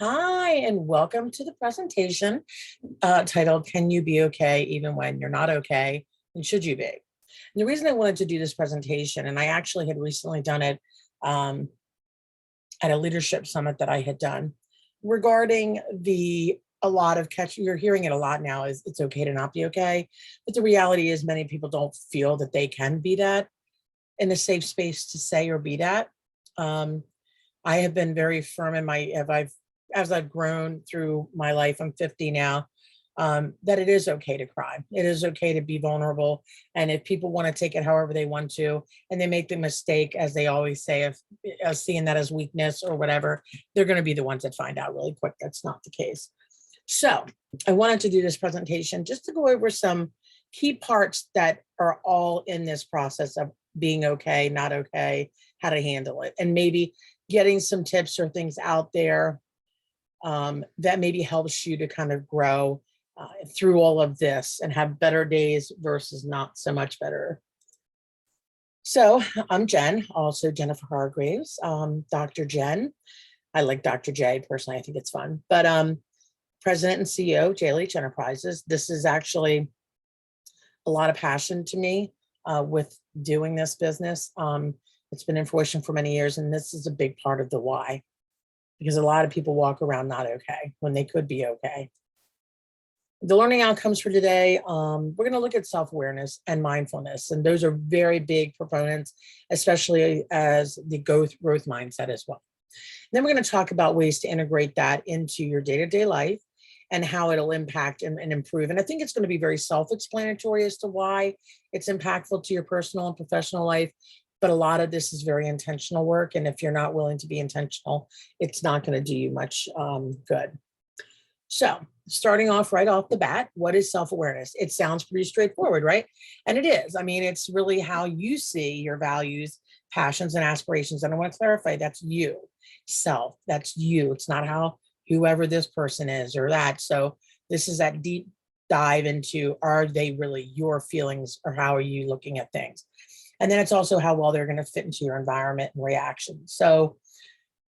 Hi, and welcome to the presentation titled, Can You Be Okay Even When You're Not Okay? And Should You Be? And the reason I wanted to do this presentation, and I actually had recently done it um, at a leadership summit that I had done regarding a lot of you're hearing it a lot now is it's okay to not be okay. But the reality is many people don't feel that they can be that in a safe space to say or be that. Um, I have been very firm in as I've grown through my life, I'm 50 now, that it is okay to cry. It is okay to be vulnerable. And if people want to take it however they want to, and they make the mistake, as they always say, of seeing that as weakness or whatever, they're going to be the ones that find out really quick that's not the case. So I wanted to do this presentation just to go over some key parts that are all in this process of being okay, not okay, how to handle it, and maybe getting some tips or things out there that maybe helps you to kind of grow through all of this and have better days versus not so much better. So I'm Jen, also Jennifer Hargraves, Dr. Jen. I like Dr. J personally, I think it's fun, but President and CEO, JLH Enterprises. This is actually a lot of passion to me with doing this business. It's been in fruition for many years, and this is a big part of the why, because a lot of people walk around not okay when they could be okay. The learning outcomes for today, we're going to look at self-awareness and mindfulness, and those are very big proponents, especially as the growth mindset as well. And then we're going to talk about ways to integrate that into your day-to-day life and how it'll impact and improve. And I think it's going to be very self-explanatory as to why it's impactful to your personal and professional life. But a lot of this is very intentional work. And if you're not willing to be intentional, it's not going to do you much good. So starting off right off the bat, what is self-awareness? It sounds pretty straightforward, right? And it is. I mean, it's really how you see your values, passions, and aspirations. And I want to clarify, that's you, self, that's you. It's not how whoever this person is or that. So this is that deep dive into, are they really your feelings, or how are you looking at things? And then it's also how well they're going to fit into your environment and reaction. So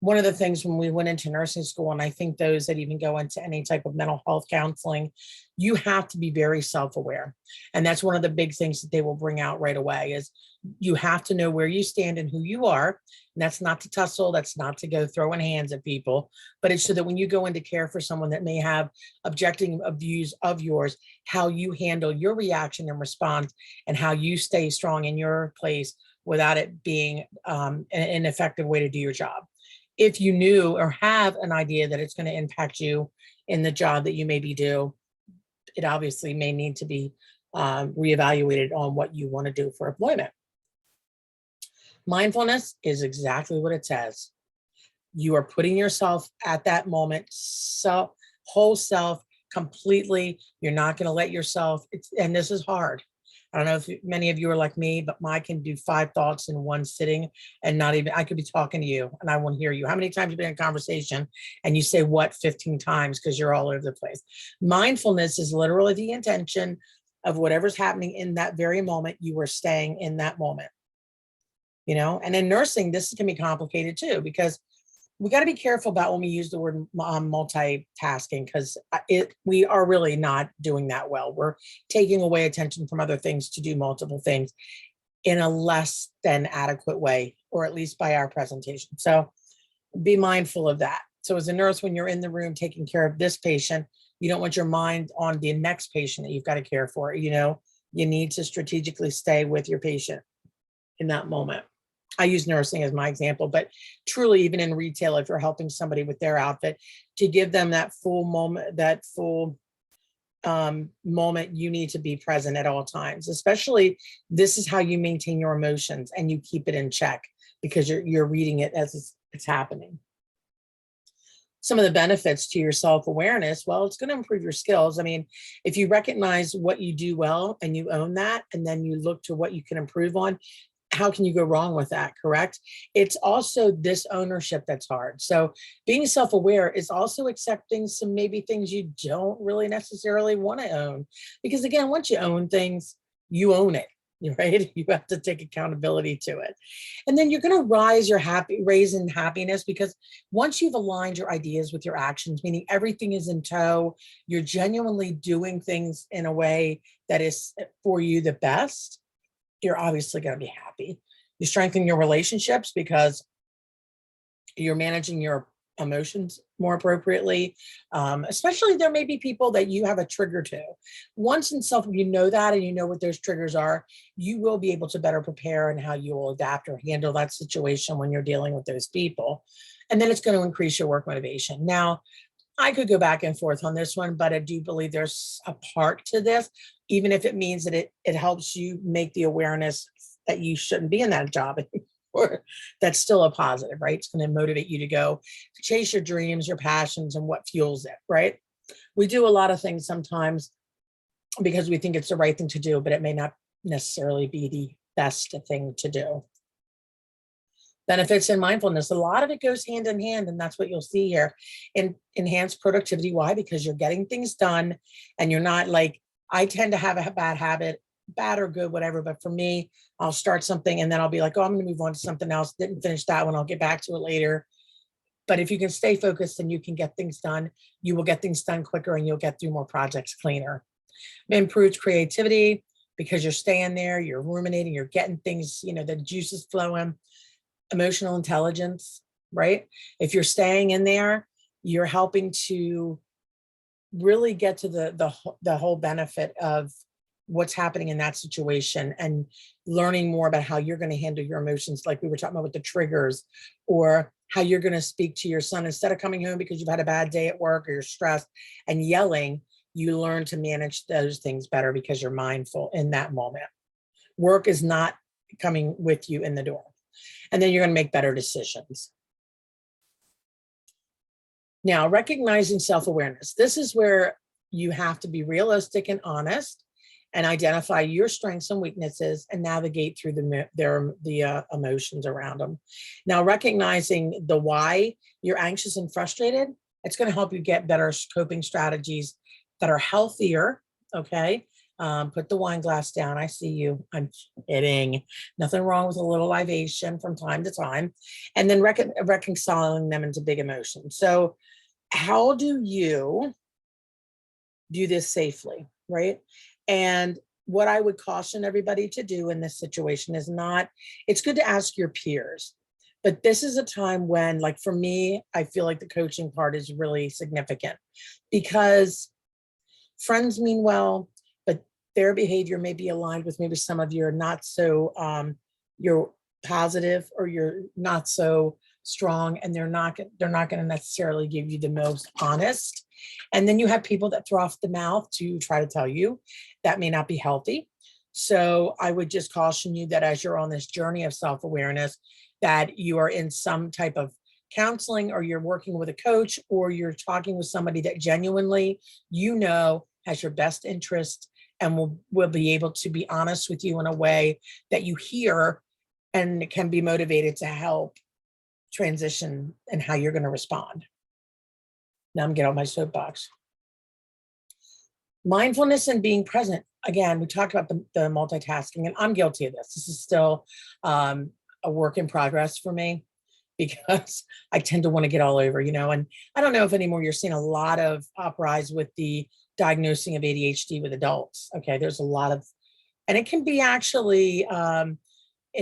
one of the things when we went into nursing school, and I think those that even go into any type of mental health counseling, you have to be very self-aware. And that's one of the big things that they will bring out right away is you have to know where you stand and who you are. And that's not to tussle, that's not to go throwing hands at people, but it's so that when you go into care for someone that may have objecting views of yours, how you handle your reaction and response, and how you stay strong in your place without it being an effective way to do your job. If you knew or have an idea that it's going to impact you in the job that you maybe do, it obviously may need to be reevaluated on what you want to do for employment. Mindfulness is exactly what it says. You are putting yourself at that moment, so whole self, completely. You're not going to let yourself, and this is hard. I don't know if many of you are like me, but I can do 5 thoughts in one sitting and not even, I could be talking to you and I won't hear you. How many times have you been in a conversation and you say what 15 times because you're all over the place? Mindfulness is literally the intention of whatever's happening in that very moment, you are staying in that moment. And in nursing, this can be complicated too, because we got to be careful about when we use the word multitasking, because we are really not doing that well. We're taking away attention from other things to do multiple things in a less than adequate way, or at least by our presentation. So be mindful of that. So as a nurse, when you're in the room taking care of this patient, you don't want your mind on the next patient that you've got to care for. You need to strategically stay with your patient in that moment. I use nursing as my example, but truly, even in retail, if you're helping somebody with their outfit, to give them that full moment, moment, you need to be present at all times. Especially, this is how you maintain your emotions and you keep it in check, because you're reading it as it's happening. Some of the benefits to your self-awareness, well, it's going to improve your skills. I mean, if you recognize what you do well and you own that, and then you look to what you can improve on, how can you go wrong with that, correct? It's also this ownership that's hard. So being self-aware is also accepting some maybe things you don't really necessarily want to own. Because again, once you own things, you own it. right? You have to take accountability to it. And then you're going to raise in happiness, because once you've aligned your ideas with your actions, meaning everything is in tow, you're genuinely doing things in a way that is for you the best, you're obviously going to be happy. You strengthen your relationships because you're managing your emotions more appropriately. Especially there may be people that you have a trigger to. Once in self, you know that, and you know what those triggers are, you will be able to better prepare and how you will adapt or handle that situation when you're dealing with those people. And then it's going to increase your work motivation. Now, I could go back and forth on this one, but I do believe there's a part to this, even if it means that it helps you make the awareness that you shouldn't be in that job anymore. That's still a positive, right? It's going to motivate you to go chase your dreams, your passions, and what fuels it, right? We do a lot of things sometimes because we think it's the right thing to do, but it may not necessarily be the best thing to do. Benefits in mindfulness, a lot of it goes hand in hand, and that's what you'll see here. In enhanced productivity. Why? Because you're getting things done, and you're not like, I tend to have a bad habit, bad or good, whatever. But for me, I'll start something and then I'll be like, oh, I'm going to move on to something else. Didn't finish that one. I'll get back to it later. But if you can stay focused and you can get things done, you will get things done quicker and you'll get through more projects cleaner. Improved creativity because you're staying there, you're ruminating, you're getting things, the juices flowing. Emotional intelligence, right? If you're staying in there, you're helping to really get to the whole benefit of what's happening in that situation and learning more about how you're going to handle your emotions, like we were talking about with the triggers, or how you're going to speak to your son instead of coming home because you've had a bad day at work or you're stressed and yelling. You learn to manage those things better because you're mindful in that moment. Work is not coming with you in the door. And then you're going to make better decisions. Now, recognizing self-awareness. This is where you have to be realistic and honest and identify your strengths and weaknesses and navigate through the emotions around them. Now, recognizing the why you're anxious and frustrated, it's going to help you get better coping strategies that are healthier, okay? Put the wine glass down. I see you. I'm kidding. Nothing wrong with a little libation from time to time. And then reconciling them into big emotions. So how do you do this safely, right? And what I would caution everybody to do in this situation is it's good to ask your peers. But this is a time when, like for me, I feel like the coaching part is really significant because friends mean well, but their behavior may be aligned with maybe some of your not so, you're positive or you're not so strong, and they're not going to necessarily give you the most honest. And then you have people that throw off the mouth to try to tell you that may not be healthy. So I would just caution you that as you're on this journey of self-awareness, that you are in some type of counseling, or you're working with a coach, or you're talking with somebody that genuinely, has your best interest and will be able to be honest with you in a way that you hear and can be motivated to help transition and how you're going to respond. Now I'm getting on my soapbox. Mindfulness and being present. Again, we talked about the multitasking, and I'm guilty of this. This is still a work in progress for me because I tend to want to get all over, and I don't know if anymore you're seeing a lot of uprise with the diagnosing of ADHD with adults. Okay, there's a lot of, and it can be actually, and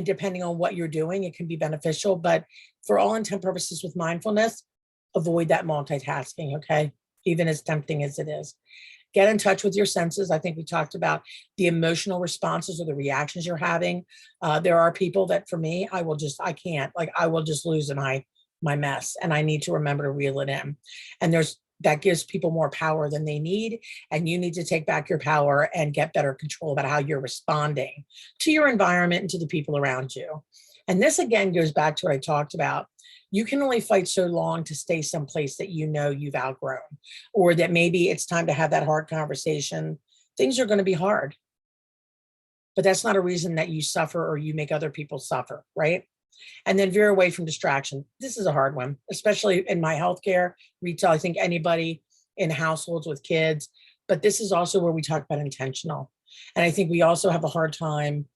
depending on what you're doing, it can be beneficial, but for all intent purposes with mindfulness, avoid that multitasking, okay? Even as tempting as it is. Get in touch with your senses. I think we talked about the emotional responses or the reactions you're having. There are people that for me, I will just lose in my mess, and I need to remember to reel it in. And that gives people more power than they need. And you need to take back your power and get better control about how you're responding to your environment and to the people around you. And this again goes back to what I talked about. You can only fight so long to stay someplace that you've outgrown, or that maybe it's time to have that hard conversation. Things are going to be hard, but that's not a reason that you suffer or you make other people suffer, right? And then veer away from distraction. This is a hard one, especially in my healthcare, retail. I think anybody in households with kids, but this is also where we talk about intentional. And I think we also have a hard time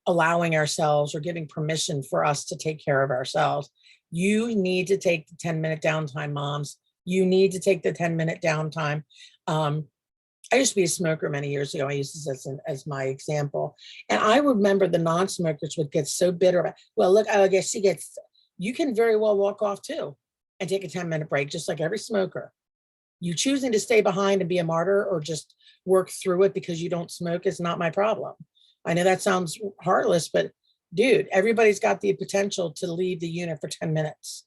allowing ourselves or giving permission for us to take care of ourselves. You need to take the 10-minute downtime, moms. You need to take the 10-minute downtime. I used to be a smoker many years ago. I use this as my example. And I remember the non-smokers would get so bitter about, well, look, I guess you can very well walk off too and take a 10-minute break, just like every smoker. You choosing to stay behind and be a martyr or just work through it because you don't smoke is not my problem. I know that sounds heartless, but dude, everybody's got the potential to leave the unit for 10 minutes,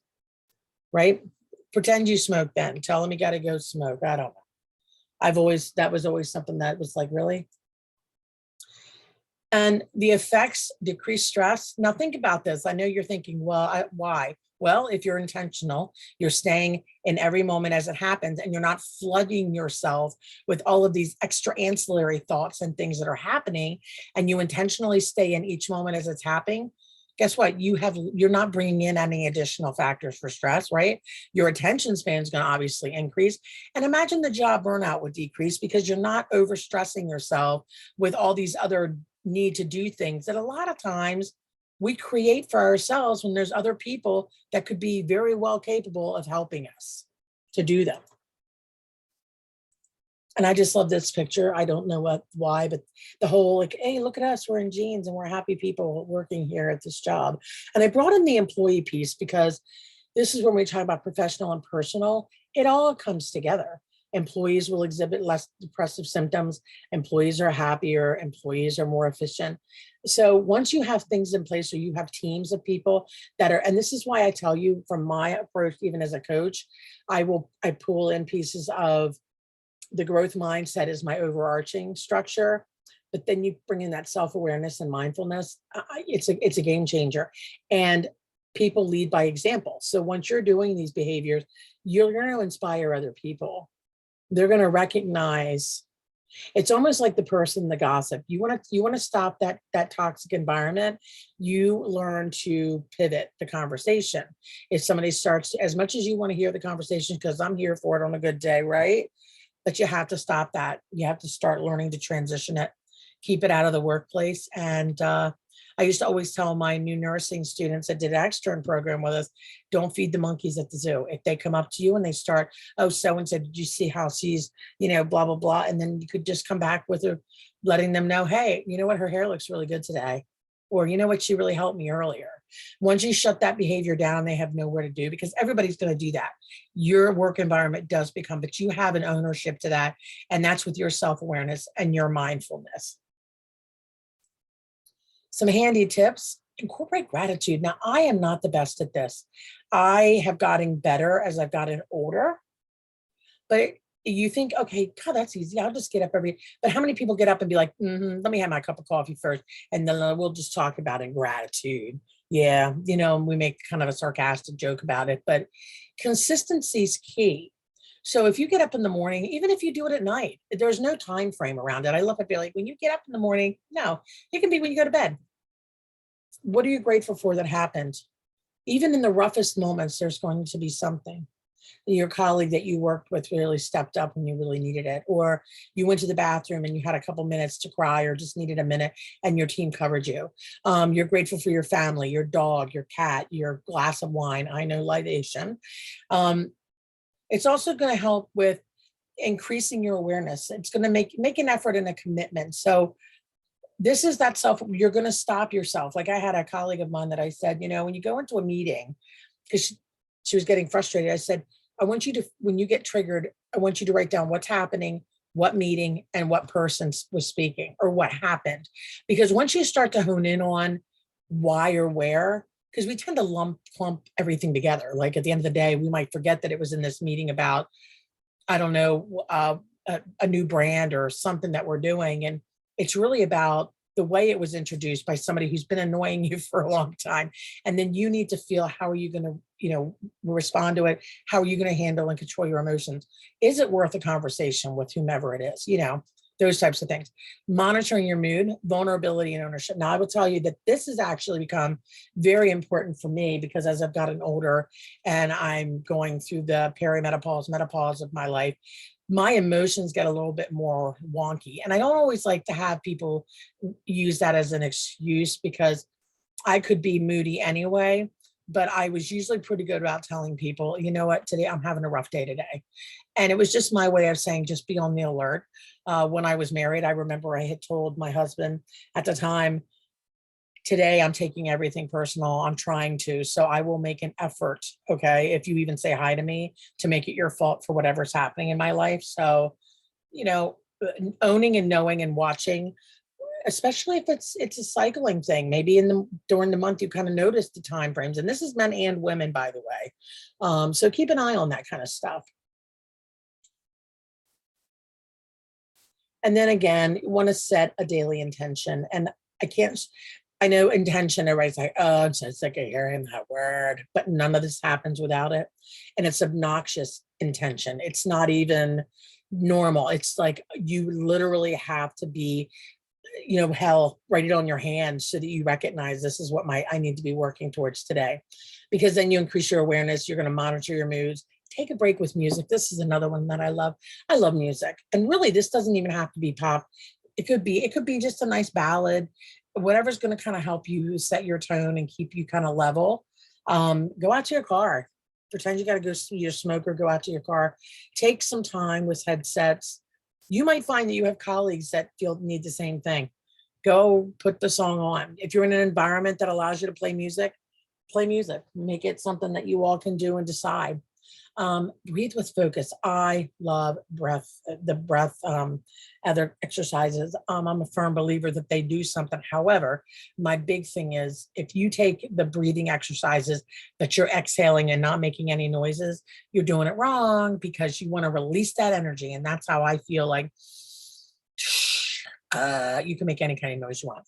right? Pretend you smoke then. Tell them you got to go smoke. I don't know. That was always something that was like, really? And the effects, decrease stress. Now think about this. I know you're thinking, well, why? Well, if you're intentional, you're staying in every moment as it happens, and you're not flooding yourself with all of these extra ancillary thoughts and things that are happening, and you intentionally stay in each moment as it's happening. Guess what? You're not bringing in any additional factors for stress, right? Your attention span is going to obviously increase. And imagine the job burnout would decrease because you're not overstressing yourself with all these other need to do things that a lot of times we create for ourselves when there's other people that could be very well capable of helping us to do them. And I just love this picture. I don't know why, but the whole like, hey, look at us, we're in jeans and we're happy people working here at this job. And I brought in the employee piece because this is when we talk about professional and personal. It all comes together. Employees will exhibit less depressive symptoms. Employees are happier. Employees are more efficient. So once you have things in place, or you have teams of people that are, and this is why I tell you from my approach, even as a coach, I pull in pieces of the growth mindset is my overarching structure, but then you bring in that self-awareness and mindfulness. It's a game changer. And people lead by example. So once you're doing these behaviors, you're going to inspire other people. They're going to recognize. It's almost like the person, the gossip. You want to stop that toxic environment. You learn to pivot the conversation. If somebody starts, as much as you want to hear the conversation, because I'm here for it on a good day, right? But you have to stop that. You have to start learning to transition it, keep it out of the workplace. And I used to always tell my new nursing students that did an extern program with us, don't feed the monkeys at the zoo. If they come up to you and they start, oh, so-and-so, did you see how she's, blah, blah, blah. And then you could just come back with her, letting them know, hey, you know what, her hair looks really good today. Or you know what, she really helped me earlier. Once you shut that behavior down, they have nowhere to do, because everybody's going to do that. Your work environment does become, but you have an ownership to that. And that's with your self-awareness and your mindfulness. Some handy tips: incorporate gratitude. Now, I am not the best at this. I have gotten better as I've gotten older, but you think, okay, God, that's easy. I'll just get up but how many people get up and be like, let me have my cup of coffee first, and then we'll just talk about it, gratitude. Yeah, we make kind of a sarcastic joke about it, but consistency is key. So if you get up in the morning, even if you do it at night, there's no time frame around it. I love it. Be like, when you get up in the morning, no, it can be when you go to bed. What are you grateful for that happened? Even in the roughest moments, there's going to be something. Your colleague that you worked with really stepped up when you really needed it, or you went to the bathroom and you had a couple minutes to cry, or just needed a minute and your team covered you. You're grateful for your family, your dog, your cat, your glass of wine. I know, libation. It's also going to help with increasing your awareness. It's going to make an effort and a commitment. So this is that you're going to stop yourself. Like I had a colleague of mine that I said, when you go into a meeting, because she was getting frustrated, I said, I want you to, when you get triggered, I want you to write down what's happening, what meeting, and what person was speaking, or what happened. Because once you start to hone in on why or where, because we tend to clump everything together. Like at the end of the day, we might forget that it was in this meeting about, I don't know, a new brand or something that we're doing. And it's really about the way it was introduced by somebody who's been annoying you for a long time. And then you need to feel, how are you going to, respond to it? How are you going to handle and control your emotions? Is it worth a conversation with whomever it is? Those types of things. Monitoring your mood, vulnerability, and ownership. Now, I will tell you that this has actually become very important for me, because as I've gotten older and I'm going through the menopause of my life, my emotions get a little bit more wonky. And I don't always like to have people use that as an excuse because I could be moody anyway. But I was usually pretty good about telling people, you know what, today I'm having a rough day today. And it was just my way of saying, just be on the alert. When I was married, I remember I had told my husband at the time, today I'm taking everything personal. I'm trying to, so I will make an effort. Okay. If you even say hi to me, to make it your fault for whatever's happening in my life. So, you know, owning and knowing and watching, especially if it's a cycling thing. Maybe in the during the month you kind of notice the time frames. And this is men and women, by the way. So keep an eye on that kind of stuff. And then again, you want to set a daily intention. And I can't, I know intention, everybody's like, oh, I'm so sick of hearing that word, but none of this happens without it. And it's obnoxious intention. It's not even normal. It's like you literally have to be, hell, write it on your hand so that you recognize this is what I need to be working towards today. Because then you increase your awareness, you're going to monitor your moods. Take a break with music. This is another one that I love. I love music. And really, this doesn't even have to be pop. It could be just a nice ballad, whatever's going to kind of help you set your tone and keep you kind of level. Go out to your car. Pretend you got to go see your smoker, go out to your car. Take some time with headsets. You might find that you have colleagues that need the same thing. Go put the song on. If you're in an environment that allows you to play music. Make it something that you all can do and decide. Breathe with focus. I love the breath, other exercises. I'm a firm believer that they do something. However, my big thing is if you take the breathing exercises that you're exhaling and not making any noises, you're doing it wrong because you want to release that energy. And that's how I feel like you can make any kind of noise you want.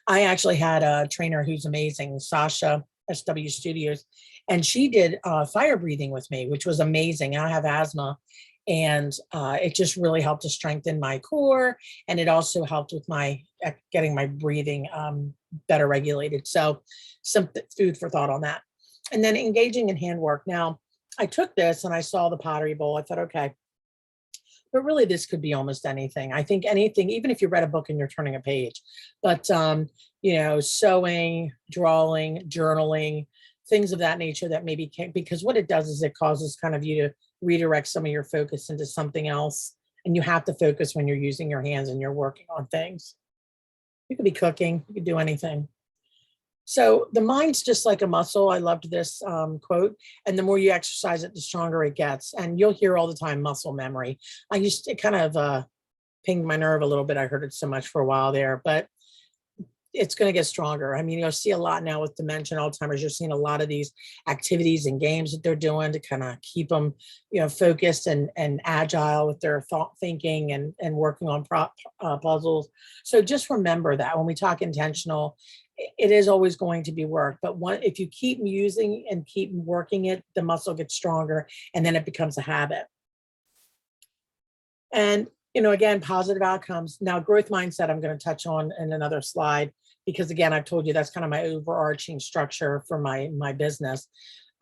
I actually had a trainer who's amazing, Sasha, SW Studios, and she did fire breathing with me, which was amazing. I have asthma, and it just really helped to strengthen my core, and it also helped with my getting my breathing better regulated. So, some food for thought on that. And then engaging in handwork. Now, I took this and I saw the pottery bowl. I thought, okay, but really this could be almost anything. I think anything, even if you read a book and you're turning a page, but sewing, drawing, journaling, things of that nature that maybe can't, because what it does is it causes kind of you to redirect some of your focus into something else. And you have to focus when you're using your hands and you're working on things. You could be cooking, you could do anything. So the mind's just like a muscle. I loved this quote. And the more you exercise it, the stronger it gets. And you'll hear all the time muscle memory. It kind of pinged my nerve a little bit. I heard it so much for a while there, but it's going to get stronger. I mean, you'll see a lot now with dementia, Alzheimer's. You're seeing a lot of these activities and games that they're doing to kind of keep them, focused and agile with their thought thinking and working on puzzles. So just remember that when we talk intentional, it is always going to be work. But if you keep using and keep working it, the muscle gets stronger, and then it becomes a habit. And again, positive outcomes. Now, growth mindset, I'm going to touch on in another slide, because again, I've told you that's kind of my overarching structure for my business.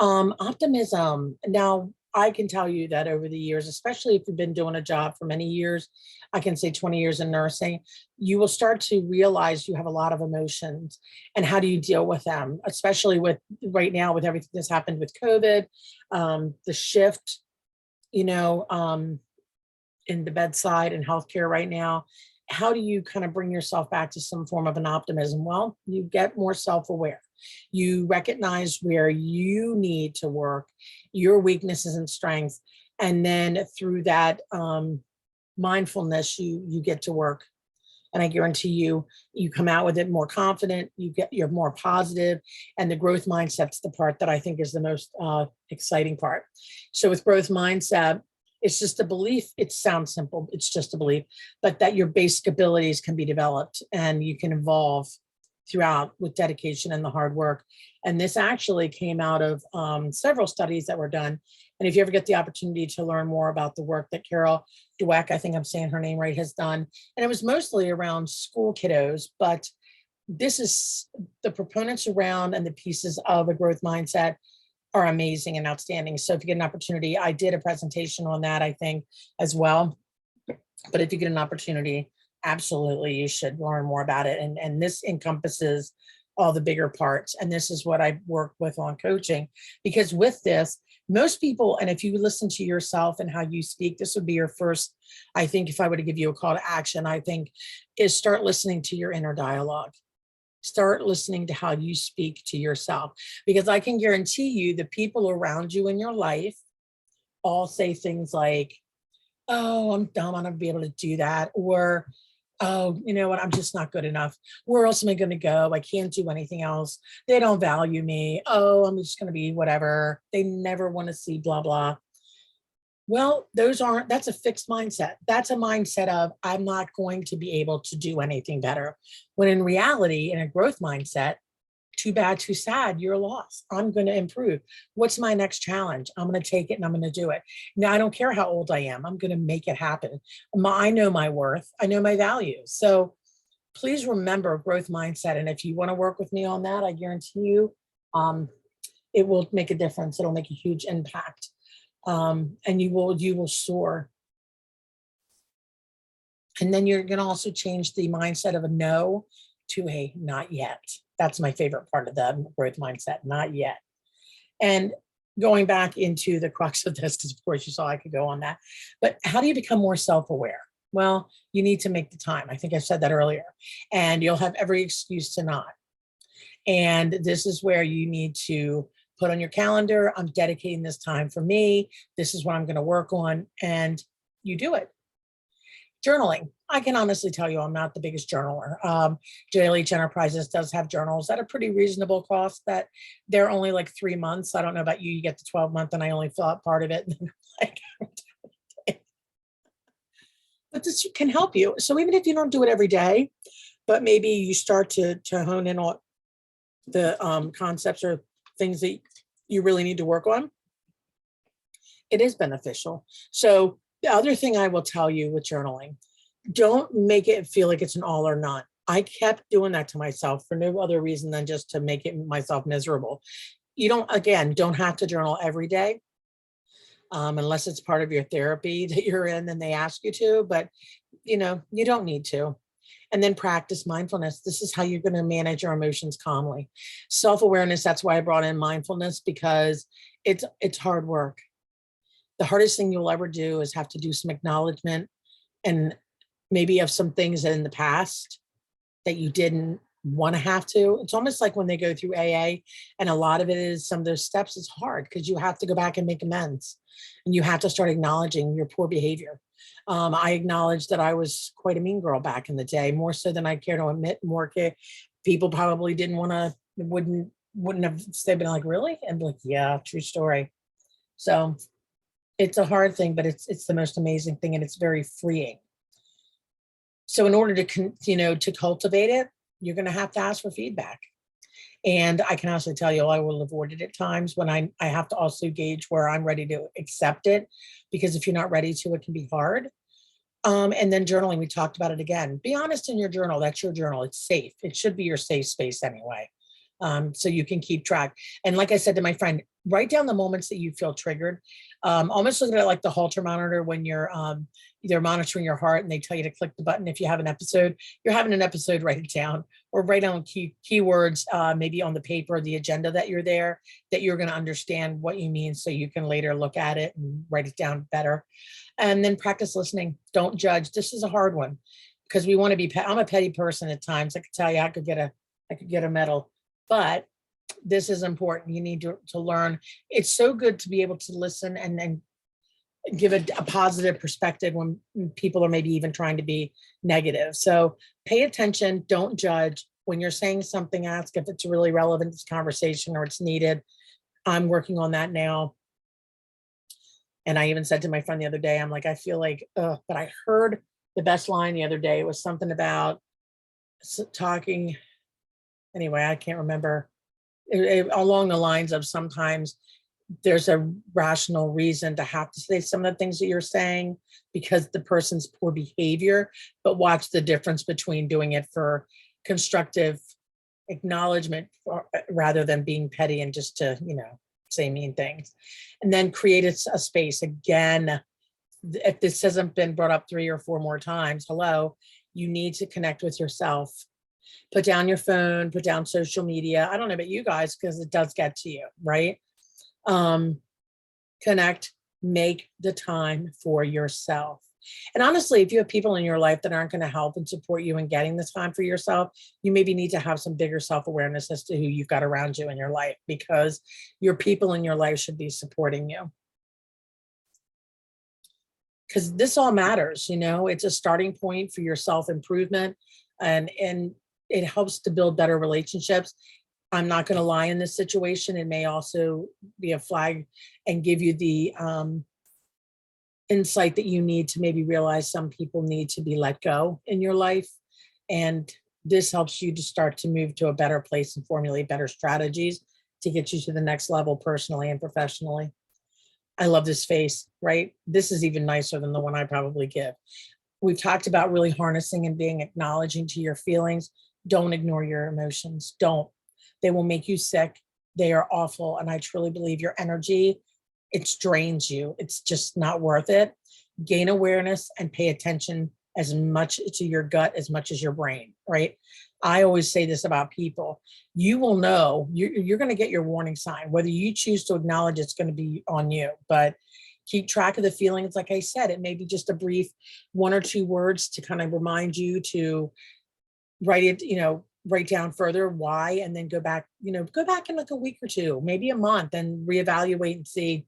Optimism. Now, I can tell you that over the years, especially if you've been doing a job for many years, I can say 20 years in nursing, you will start to realize you have a lot of emotions, and how do you deal with them, especially with right now with everything that's happened with COVID, the shift, in the bedside and healthcare right now. How do you kind of bring yourself back to some form of an optimism? Well, you get more self-aware. You recognize where you need to work, your weaknesses and strengths. And then through that mindfulness, you get to work. And I guarantee you come out with it more confident, you're more positive, and the growth mindset's the part that I think is the most exciting part. So with growth mindset, it's just a belief. It sounds simple. It's just a belief, but that your basic abilities can be developed and you can evolve throughout with dedication and the hard work. And this actually came out of several studies that were done. And if you ever get the opportunity to learn more about the work that Carol Dweck, I think I'm saying her name right, has done, and it was mostly around school kiddos, but this is the proponents around and the pieces of a growth mindset are amazing and outstanding. So if you get an opportunity, I did a presentation on that, I think, as well. But if you get an opportunity, absolutely, you should learn more about it. And this encompasses all the bigger parts. And this is what I work with on coaching, because with this, most people, and if you listen to yourself and how you speak, this would be your first, I think, if I were to give you a call to action, I think, is start listening to your inner dialogue. Start listening to how you speak to yourself, because I can guarantee you the people around you in your life all say things like, oh, I'm dumb, I'm not gonna be able to do that. Or, oh, you know what, I'm just not good enough. Where else am I gonna go? I can't do anything else. They don't value me. Oh, I'm just gonna be whatever. They never want to see blah, blah. Well, that's a fixed mindset. That's a mindset of, I'm not going to be able to do anything better. When in reality, in a growth mindset, too bad, too sad, you're lost. I'm going to improve. What's my next challenge? I'm going to take it and I'm going to do it. Now, I don't care how old I am. I'm going to make it happen. I know my worth. I know my value. So please remember growth mindset. And if you want to work with me on that, I guarantee you, it will make a difference. It'll make a huge impact. And you will soar. And then you're going to also change the mindset of a no to a not yet. That's my favorite part of the growth mindset, not yet. And going back into the crux of this, because of course you saw I could go on that, but how do you become more self-aware? Well, you need to make the time. I think I said that earlier, and you'll have every excuse to not. And this is where you need to put on your calendar, I'm dedicating this time for me. This is what I'm going to work on. And you do it. Journaling. I can honestly tell you I'm not the biggest journaler. JLH Enterprises does have journals at a pretty reasonable cost, that they're only like 3 months. I don't know about you, you get the 12-month and I only fill out part of it. Like, but this can help you. So even if you don't do it every day, but maybe you start to hone in on the concepts or things that you really need to work on, it is beneficial. So the other thing I will tell you with journaling, don't make it feel like it's an all or none. I kept doing that to myself for no other reason than just to make it myself miserable. You don't have to journal every day, unless it's part of your therapy that you're in and they ask you to, but you don't need to. And then practice mindfulness. This is how you're going to manage your emotions calmly. Self-awareness, that's why I brought in mindfulness, because it's hard work. The hardest thing you'll ever do is have to do some acknowledgement, and maybe of some things in the past that you didn't want to have to. It's almost like when they go through AA, and a lot of it is, some of those steps is hard because you have to go back and make amends, and you have to start acknowledging your poor behavior. I acknowledged that I was quite a mean girl back in the day, more so than I care to admit. People probably wouldn't have, they've been like, really? And like, yeah, true story. So it's a hard thing, but it's the most amazing thing, and it's very freeing. So in order to cultivate it, you're going to have to ask for feedback. And I can also tell you, I will avoid it at times when I have to also gauge where I'm ready to accept it, because if you're not ready to, it can be hard. And then journaling, we talked about it again. Be honest in your journal. That's your journal. It's safe. It should be your safe space anyway. So you can keep track. And like I said to my friend, write down the moments that you feel triggered. Almost look at it like the Holter monitor when you're they're monitoring your heart and they tell you to click the button. If you have an episode, you're having an episode, write it down, or write down keywords, maybe on the paper, the agenda that you're going to understand what you mean, so you can later look at it and write it down better. And then practice listening. Don't judge. This is a hard one, because we want to be, I'm a petty person at times. I could tell you I could get a medal, but this is important. You need to learn. It's so good to be able to listen and give a positive perspective when people are maybe even trying to be negative. So pay attention, don't judge. When you're saying something, ask if it's really relevant to this conversation or it's needed. I'm working on that now. And I even said to my friend the other day, I'm like, I feel like, but I heard the best line the other day. It was something about talking. Anyway, I can't remember. Along the lines of, sometimes there's a rational reason to have to say some of the things that you're saying because the person's poor behavior, but watch the difference between doing it for constructive acknowledgement rather than being petty and just to say mean things. And then create a space. Again, if this hasn't been brought up 3 or 4 more times, hello, you need to connect with yourself. Put down your phone, put down social media. I don't know about you guys, because it does get to you, right? Connect, make the time for yourself. And honestly, if you have people in your life that aren't going to help and support you in getting this time for yourself, you maybe need to have some bigger self-awareness as to who you've got around you in your life, because your people in your life should be supporting you. Because this all matters, it's a starting point for your self-improvement, and it helps to build better relationships. I'm not going to lie, in this situation, it may also be a flag and give you the insight that you need to maybe realize some people need to be let go in your life. And this helps you to start to move to a better place and formulate better strategies to get you to the next level personally and professionally. I love this face, right? This is even nicer than the one I probably give. We've talked about really harnessing and being acknowledging to your feelings. Don't ignore your emotions. Don't. They will make you sick. They are awful. And I truly believe your energy, it drains you. It's just not worth it. Gain awareness and pay attention as much to your gut as much as your brain, right? I always say this about people. You will know, you're going to get your warning sign. Whether you choose to acknowledge, it's going to be on you. But keep track of the feelings. Like I said, it may be just a brief 1 or 2 words to kind of remind you to write down further why, and then go back in like a week or 2, maybe a month, and reevaluate and see,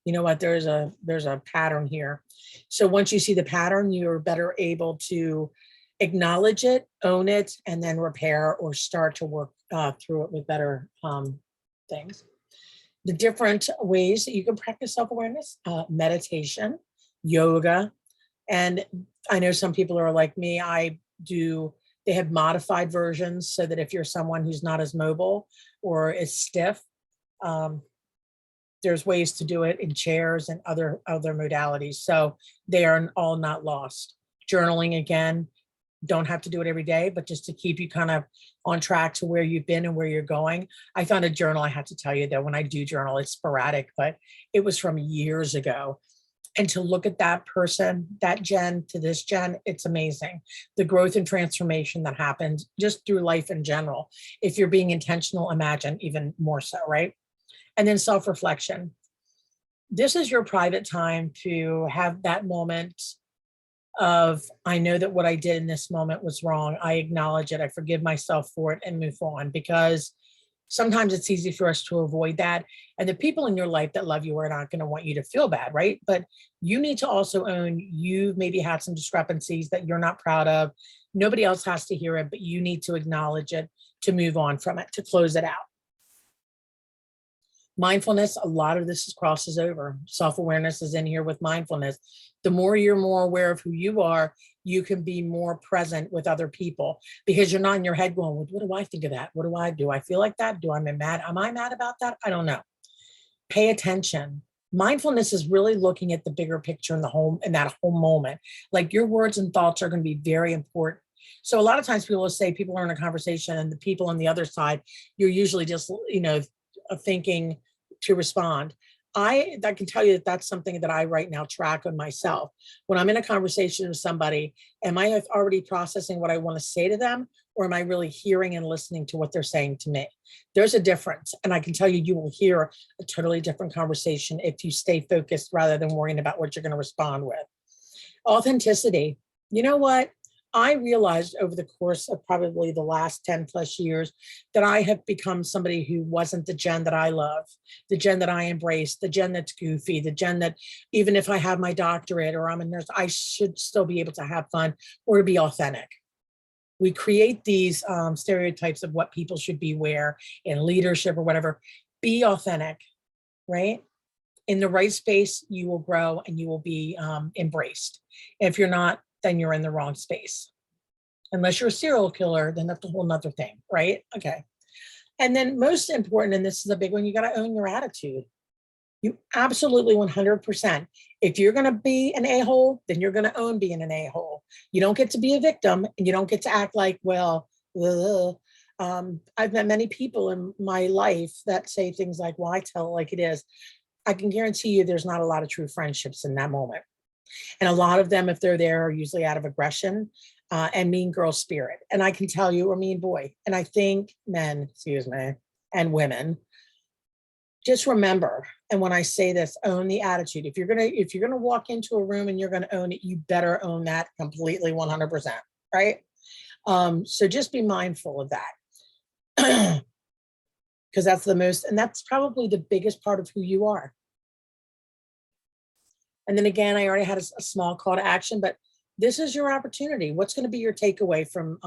you know what, there's a pattern here. So once you see the pattern, you're better able to acknowledge it, own it, and then repair or start to work through it with better things. The different ways that you can practice self-awareness: meditation, yoga. And I know some people are like me. They have modified versions so that if you're someone who's not as mobile or as stiff, there's ways to do it in chairs and other modalities. So they are all not lost. Journaling, again, don't have to do it every day, but just to keep you kind of on track to where you've been and where you're going. I found a journal. I have to tell you that when I do journal, it's sporadic, but it was from years ago. And to look at that person, that Jen to this Jen, it's amazing. The growth and transformation that happens just through life in general. If you're being intentional, imagine even more so, right? And then self-reflection. This is your private time to have that moment of, I know that what I did in this moment was wrong. I acknowledge it. I forgive myself for it and move on, because sometimes it's easy for us to avoid that. And the people in your life that love you are not going to want you to feel bad, right? But you need to also own you've maybe had some discrepancies that you're not proud of. Nobody else has to hear it, but you need to acknowledge it to move on from it, to close it out. Mindfulness, a lot of this crosses over. Self-awareness is in here with mindfulness. The more you're more aware of who you are, you can be more present with other people, because you're not in your head going, well, what do I think of that? What do I do? I feel like that? Am I mad about that? I don't know. Pay attention. Mindfulness is really looking at the bigger picture in that whole moment. Like, your words and thoughts are going to be very important. So a lot of times people will say, people are in a conversation and the people on the other side, you're usually just, thinking to respond. I can tell you that that's something that I right now track on myself. When I'm in a conversation with somebody, am I already processing what I want to say to them, or am I really hearing and listening to what they're saying to me? There's a difference. And I can tell you, you will hear a totally different conversation if you stay focused rather than worrying about what you're going to respond with. Authenticity. You know what? I realized over the course of probably the last 10 plus years that I have become somebody who wasn't the Jen that I love, the Jen that I embrace, the Jen that's goofy, the Jen that even if I have my doctorate or I'm a nurse, I should still be able to have fun or to be authentic. We create these stereotypes of what people should be where in leadership or whatever. Be authentic, right? In the right space, you will grow and you will be embraced. If you're not, then you're in the wrong space. Unless you're a serial killer, then that's a whole nother thing, right? Okay. And then most important, and this is a big one, you got to own your attitude. You absolutely 100%. If you're going to be an a-hole, then you're going to own being an a-hole. You don't get to be a victim, and you don't get to act like, well, I've met many people in my life that say things like, well, I tell it like it is. I can guarantee you there's not a lot of true friendships in that moment. And a lot of them, if they're there, are usually out of aggression and mean girl spirit. And I can tell you, or mean boy. And I think men, excuse me, and women, just remember, and when I say this, own the attitude. If you're gonna walk into a room and you're gonna own it, you better own that completely 100%, right? So just be mindful of that. Because that's the most, and that's probably the biggest part of who you are. And then again, I already had a small call to action, but this is your opportunity. What's going to be your takeaway from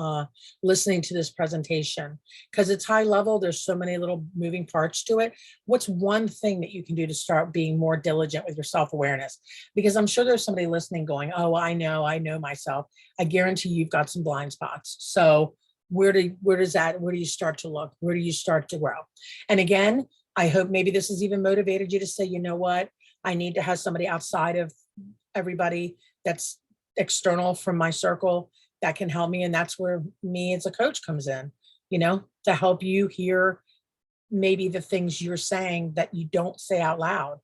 listening to this presentation? Because it's high level, there's so many little moving parts to it. What's one thing that you can do to start being more diligent with your self-awareness? Because I'm sure there's somebody listening going, oh, I know myself. I guarantee you've got some blind spots. So where do you start to look? Where do you start to grow? And again, I hope maybe this has even motivated you to say, you know what? I need to have somebody outside of everybody that's external from my circle that can help me. And that's where me as a coach comes in, to help you hear maybe the things you're saying that you don't say out loud.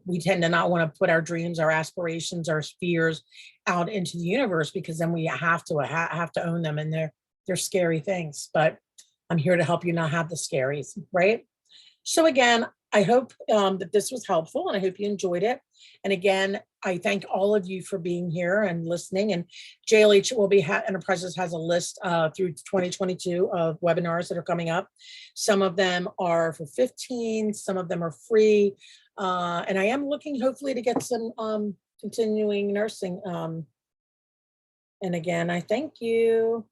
We tend to not want to put our dreams, our aspirations, our fears out into the universe because then we have to own them, and they're scary things. But I'm here to help you not have the scaries, right? So again, I hope that this was helpful, and I hope you enjoyed it. And again, I thank all of you for being here and listening. And JLH will be Enterprises has a list through 2022 of webinars that are coming up. Some of them are for 15, some of them are free. And I am looking hopefully to get some continuing nursing. And again, I thank you.